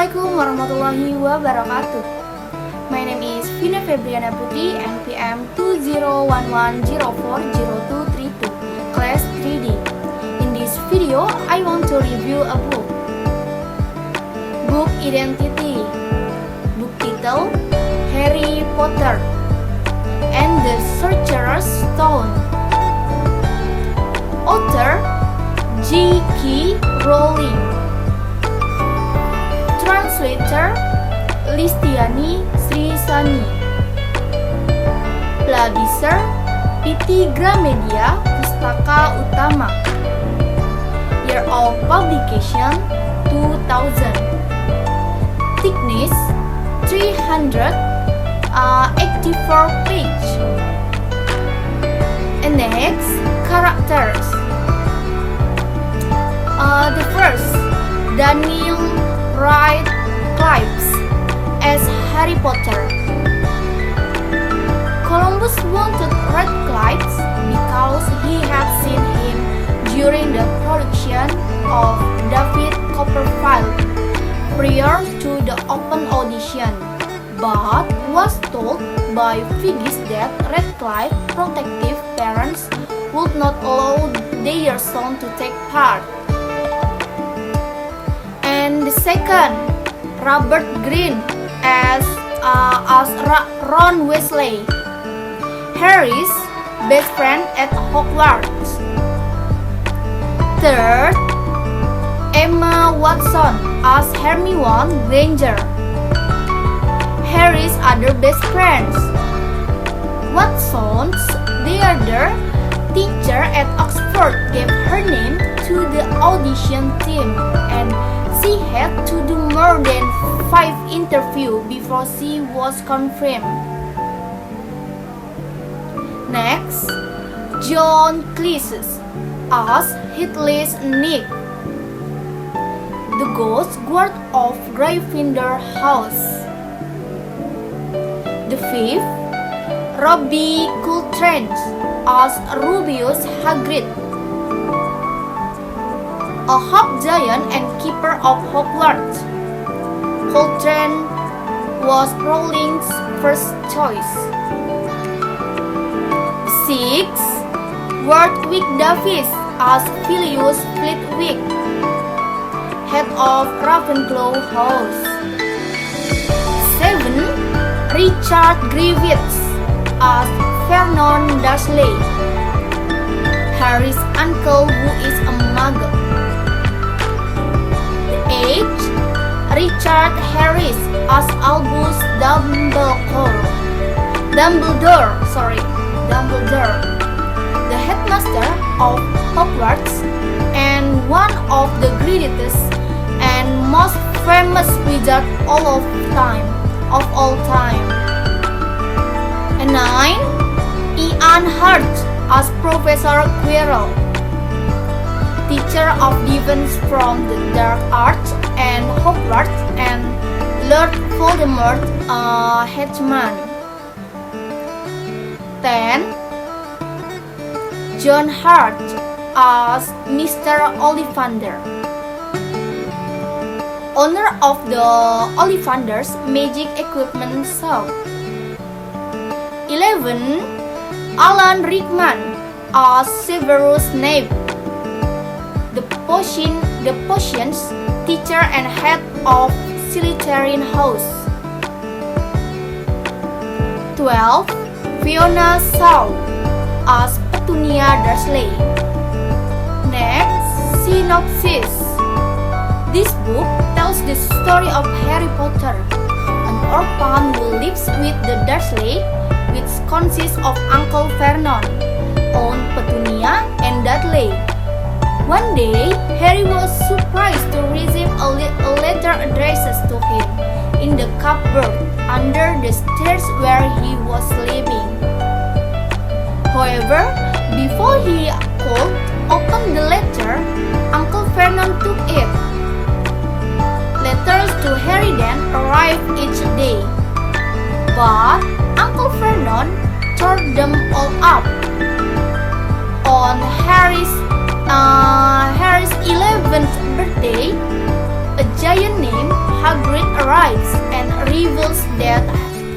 Assalamualaikum warahmatullahi wabarakatuh. My name is Vina Febriana Putri, NPM 2011040232, Class 3D. In this video, I want to review a book. Book Identity. Book title Harry Potter and the Sorcerer's Stone. Author J.K. Rowling. Translator Listiani Srisani. Publisher PT Gramedia Pustaka Utama. Year of publication 2000. Thickness 384 page. And next, characters. The first, Daniel Radcliffe as Harry Potter. Columbus wanted Radcliffe because he had seen him during the production of David Copperfield prior to the open audition, but was told by Figgis that Radcliffe's protective parents would not allow their son to take part. And the second, Robert Greene as Ron Weasley, Harry's best friend at Hogwarts. Third, Emma Watson as Hermione Granger, Harry's other best friends. Watson's other teacher at Oxford gave her name to the audition team, and she had to do more than 5 interviews before she was confirmed. Next, John Cleese as Heathcliff Nick, the ghost guard of Gryffindor House. The fifth, Robbie Coltrane as Rubeus Hagrid, a half-giant and keeper of Hogwarts. Coltrane was Rowling's first choice. 6. Warwick Davis as Filius Flitwick, head of Ravenclaw House. 7. Richard Griffiths as Vernon Dursley, Harry's uncle who is a muggle. 8. Richard Harris as Albus Dumbledore, the headmaster of Hogwarts and one of the greatest and most famous wizards of all time. And 9. Ian Hart as Professor Quirrell, teacher of defense from the dark arts and Hogwarts, and Lord Voldemort henchman. 10. John Hart as Mr. Ollivander, owner of the Ollivander's magic equipment shop. 11. Alan Rickman as Severus Snape, the potions teacher and head of Slytherin House. 12. Fiona Shaw as Petunia Dursley. Next, synopsis. This book tells the story of Harry Potter, an orphan who lives with the Dursley, which consists of Uncle Vernon, Aunt Petunia, and Dudley. One day, Harry was surprised to receive a letter addressed to him in the cupboard under the stairs where he was sleeping. However, before he could open the letter, Uncle Vernon took it. Letters to Harry then arrived each day, but Uncle Vernon tore them all up. On Harry's 11th birthday, a giant named Hagrid arrives and reveals that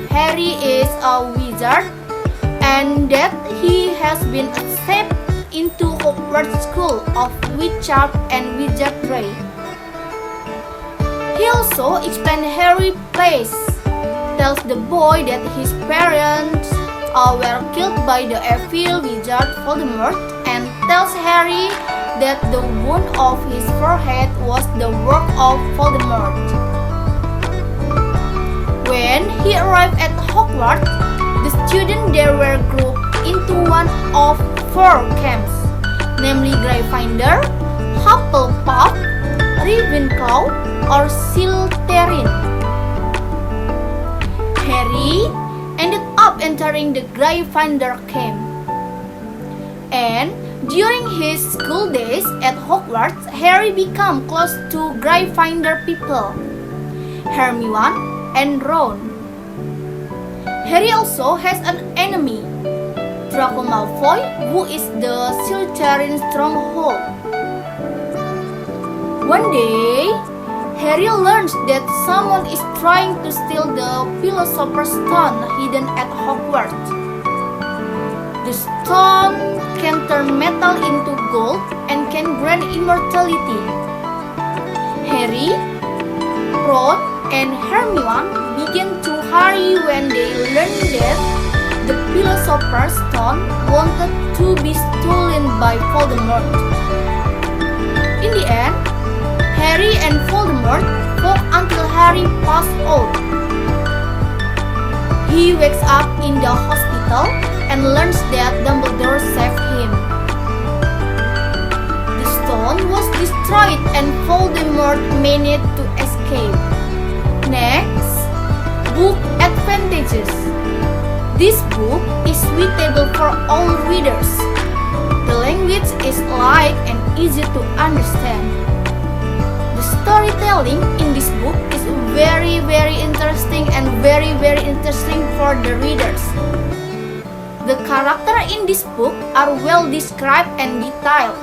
Harry is a wizard and that he has been accepted into Hogwarts School of Witchcraft and Wizardry. He also explains Harry's place, tells the boy that his parents were killed by the evil wizard Voldemort, and tells Harry that the wound of his forehead was the work of Voldemort. When he arrived at Hogwarts, the students there were grouped into one of 4 camps, namely Gryffindor, Hufflepuff, Ravenclaw, or Slytherin. Harry ended up entering the Gryffindor camp, and during his school days at Hogwarts, Harry became close to Gryffindor people, Hermione and Ron. Harry also has an enemy, Draco Malfoy, who is the Slytherin stronghold. One day, Harry learns that someone is trying to steal the Philosopher's Stone hidden at Hogwarts. The stone can turn metal into gold and can grant immortality. Harry, Ron, and Hermione begin to hurry when they learn that the Philosopher's Stone wanted to be stolen by Voldemort. In the end, Harry and Voldemort fought until Harry passed out. He wakes up in the hospital and learns that Dumbledore saved him. The stone was destroyed and Voldemort managed to escape. Next, book advantages. This book is suitable for all readers. The language is light and easy to understand. The storytelling in this book is very interesting and very interesting for the readers. The characters in this book are well described and detailed.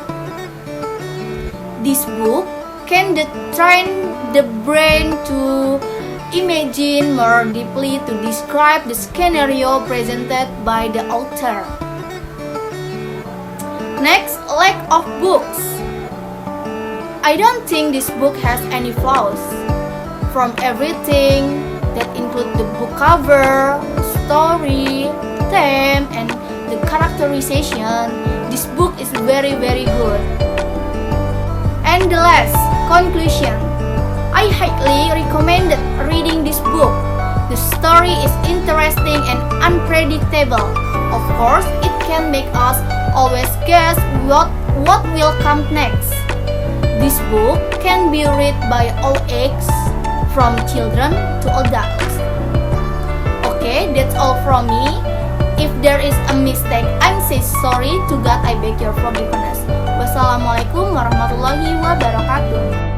This book can train the brain to imagine more deeply to describe the scenario presented by the author. Next, lack of books. I don't think this book has any flaws. From everything that include the book cover, story, theme, and the characterization, this book is very good. And the last, conclusion. I highly recommend reading this book. The story is interesting and unpredictable. Of course, it can make us always guess what will come next. This book can be read by all ages, from children to adults. Okay, that's all from me. If there is a mistake, I'm say sorry to God. I beg your forgiveness. Wassalamualaikum warahmatullahi wabarakatuh.